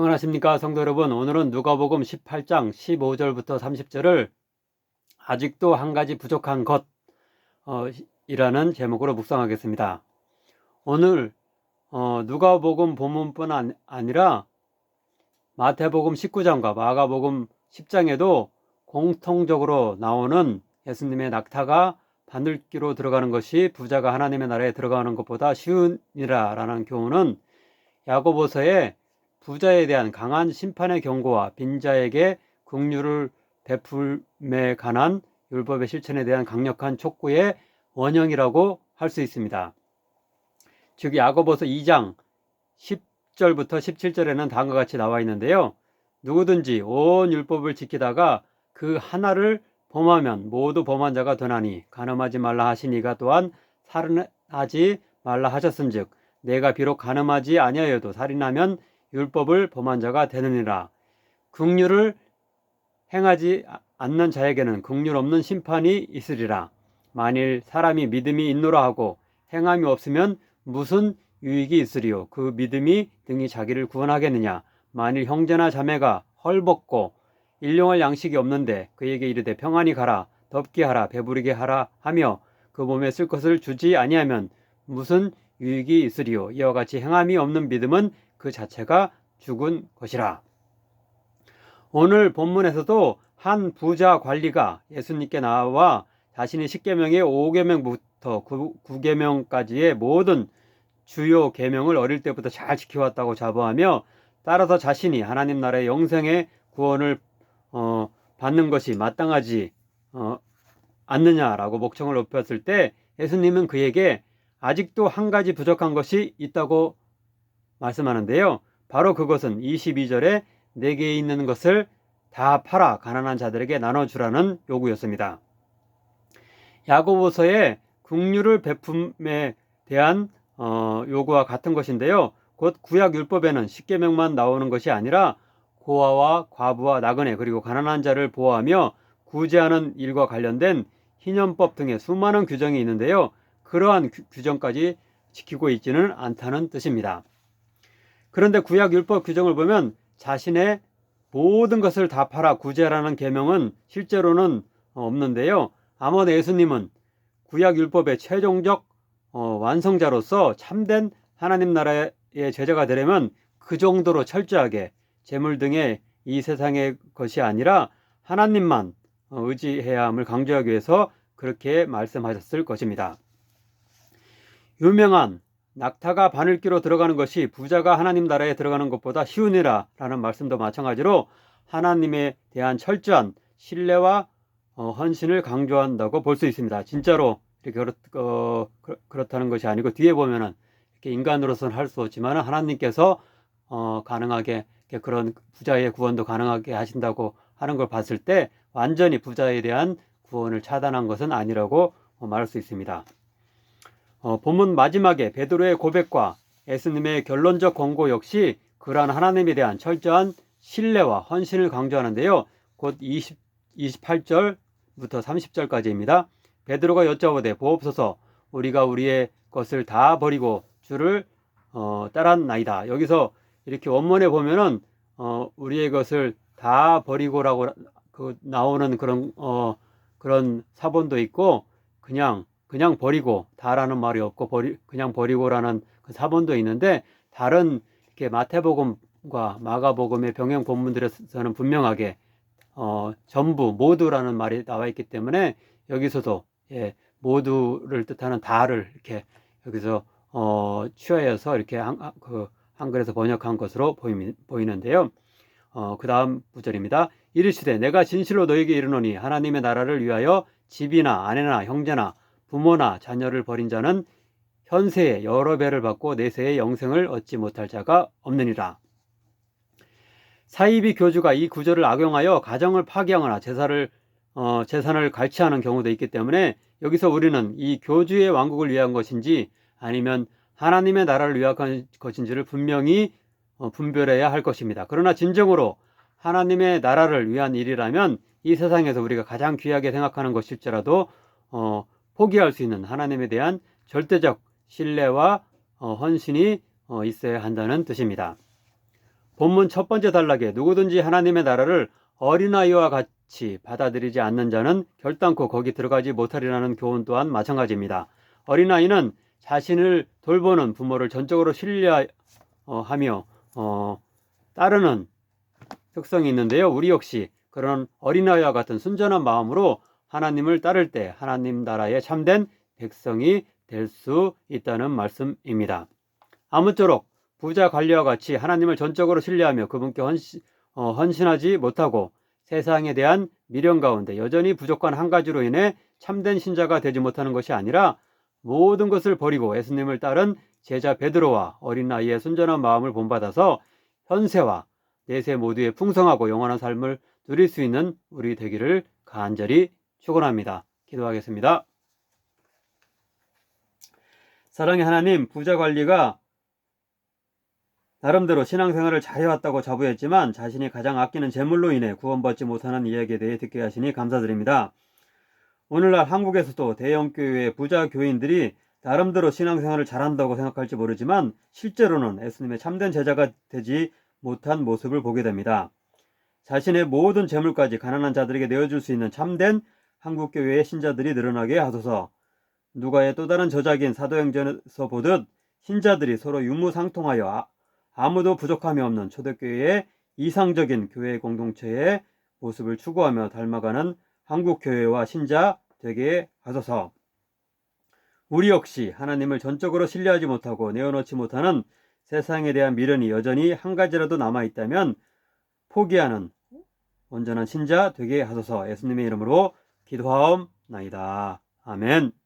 평안하십니까 성도 여러분. 오늘은 누가복음 18장 15절부터 30절을 아직도 한 가지 부족한 것 이라는 제목으로 묵상하겠습니다. 오늘 누가복음 본문뿐 아니라 마태복음 19장과 마가복음 10장에도 공통적으로 나오는 예수님의 낙타가 바늘기로 들어가는 것이 부자가 하나님의 나라에 들어가는 것보다 쉬우니라 라는 교훈은 야고보서의 부자에 대한 강한 심판의 경고와 빈자에게 긍휼을 베풀매 관한 율법의 실천에 대한 강력한 촉구의 원형이라고 할 수 있습니다. 즉 야고보서 2장 10절부터 17절에는 다음과 같이 나와 있는데요. 누구든지 온 율법을 지키다가 그 하나를 범하면 모두 범한 자가 되나니 간음하지 말라 하신 이가 또한 살인하지 말라 하셨은즉 내가 비록 간음하지 아니하여도 살인하면 율법을 범한 자가 되느니라. 긍휼을 행하지 않는 자에게는 긍휼 없는 심판이 있으리라. 만일 사람이 믿음이 있노라 하고 행함이 없으면 무슨 유익이 있으리요. 그 믿음이 등이 자기를 구원하겠느냐. 만일 형제나 자매가 헐벗고 일용할 양식이 없는데 그에게 이르되 평안히 가라, 덥게 하라, 배부르게 하라 하며 그 몸에 쓸 것을 주지 아니하면 무슨 유익이 있으리요. 이와 같이 행함이 없는 믿음은 그 자체가 죽은 것이라. 오늘 본문에서도 한 부자 관리가 예수님께 나와 자신이 10계명의 5계명부터 9계명까지의 모든 주요 계명을 어릴 때부터 잘 지켜왔다고 자부하며 따라서 자신이 하나님 나라의 영생의 구원을 받는 것이 마땅하지 않느냐라고 목청을 높였을 때 예수님은 그에게 아직도 한 가지 부족한 것이 있다고 말씀하는데요. 바로 그것은 22절에 내게 있는 것을 다 팔아 가난한 자들에게 나눠주라는 요구였습니다. 야고보서의 긍휼을 베품에 대한 요구와 같은 것인데요. 곧 구약 율법에는 10계명만 나오는 것이 아니라 고아와 과부와 나그네 그리고 가난한 자를 보호하며 구제하는 일과 관련된 희년법 등의 수많은 규정이 있는데요. 그러한 규정까지 지키고 있지는 않다는 뜻입니다. 그런데 구약 율법 규정을 보면 자신의 모든 것을 다 팔아 구제하라는 계명은 실제로는 없는데요. 아무래도 예수님은 구약 율법의 최종적 완성자로서 참된 하나님 나라의 제자가 되려면 그 정도로 철저하게 재물 등의 이 세상의 것이 아니라 하나님만 의지해야 함을 강조하기 위해서 그렇게 말씀하셨을 것입니다. 유명한 낙타가 바늘기로 들어가는 것이 부자가 하나님 나라에 들어가는 것보다 쉬우니라 라는 말씀도 마찬가지로 하나님에 대한 철저한 신뢰와 헌신을 강조한다고 볼 수 있습니다. 진짜로 이렇게 그렇다는 것이 아니고 뒤에 보면은 이렇게 인간으로서는 할 수 없지만 하나님께서 가능하게 그런 부자의 구원도 가능하게 하신다고 하는 걸 봤을 때 완전히 부자에 대한 구원을 차단한 것은 아니라고 말할 수 있습니다. 본문 마지막에 베드로의 고백과 예수님의 결론적 권고 역시 그러한 하나님에 대한 철저한 신뢰와 헌신을 강조하는데요. 곧 28절부터 30절까지입니다. 베드로가 여쭤보되 보옵소서 우리가 우리의 것을 다 버리고 주를 따랐나이다. 여기서 이렇게 원문에 보면은 우리의 것을 다 버리고라고 나오는 그런 사본도 있고 그냥 버리고 다라는 말이 없고 그냥 버리고라는 그 사본도 있는데 다른 이렇게 마태복음과 마가복음의 병행 본문들에서는 분명하게 전부 모두라는 말이 나와 있기 때문에 여기서도 모두를 뜻하는 다를 이렇게 여기서 취하여서 이렇게 한글에서 번역한 것으로 보이는데요. 그 다음 구절입니다. 이르시되 내가 진실로 너에게 이르노니 하나님의 나라를 위하여 집이나 아내나 형제나 부모나 자녀를 버린 자는 현세에 여러 배를 받고 내세에 영생을 얻지 못할 자가 없느니라. 사이비 교주가 이 구절을 악용하여 가정을 파괴하거나 재산을 갈취하는 경우도 있기 때문에 여기서 우리는 이 교주의 왕국을 위한 것인지 아니면 하나님의 나라를 위한 것인지를 분명히 분별해야 할 것입니다. 그러나 진정으로 하나님의 나라를 위한 일이라면 이 세상에서 우리가 가장 귀하게 생각하는 것일지라도 포기할 수 있는 하나님에 대한 절대적 신뢰와 헌신이 있어야 한다는 뜻입니다. 본문 첫 번째 단락에 누구든지 하나님의 나라를 어린아이와 같이 받아들이지 않는 자는 결단코 거기 들어가지 못하리라는 교훈 또한 마찬가지입니다. 어린아이는 자신을 돌보는 부모를 전적으로 신뢰하며 따르는 특성이 있는데요. 우리 역시 그런 어린아이와 같은 순전한 마음으로 하나님을 따를 때 하나님 나라의 참된 백성이 될 수 있다는 말씀입니다. 아무쪼록 부자 관리와 같이 하나님을 전적으로 신뢰하며 그분께 헌신하지 못하고 세상에 대한 미련 가운데 여전히 부족한 한 가지로 인해 참된 신자가 되지 못하는 것이 아니라 모든 것을 버리고 예수님을 따른 제자 베드로와 어린아이의 순전한 마음을 본받아서 현세와 내세 모두의 풍성하고 영원한 삶을 누릴 수 있는 우리 되기를 간절히 축원합니다. 기도하겠습니다. 사랑의 하나님, 부자 관리가 나름대로 신앙생활을 잘해왔다고 자부했지만 자신이 가장 아끼는 재물로 인해 구원받지 못하는 이야기에 대해 듣게 하시니 감사드립니다. 오늘날 한국에서도 대형교회의 부자 교인들이 나름대로 신앙생활을 잘한다고 생각할지 모르지만 실제로는 예수님의 참된 제자가 되지 못한 모습을 보게 됩니다. 자신의 모든 재물까지 가난한 자들에게 내어줄 수 있는 참된 한국교회의 신자들이 늘어나게 하소서. 누가의 또 다른 저작인 사도행전에서 보듯 신자들이 서로 유무상통하여 아무도 부족함이 없는 초대교회의 이상적인 교회 공동체의 모습을 추구하며 닮아가는 한국교회와 신자 되게 하소서. 우리 역시 하나님을 전적으로 신뢰하지 못하고 내어놓지 못하는 세상에 대한 미련이 여전히 한 가지라도 남아있다면 포기하는 온전한 신자 되게 하소서. 예수님의 이름으로 기도하옵나이다. 아멘.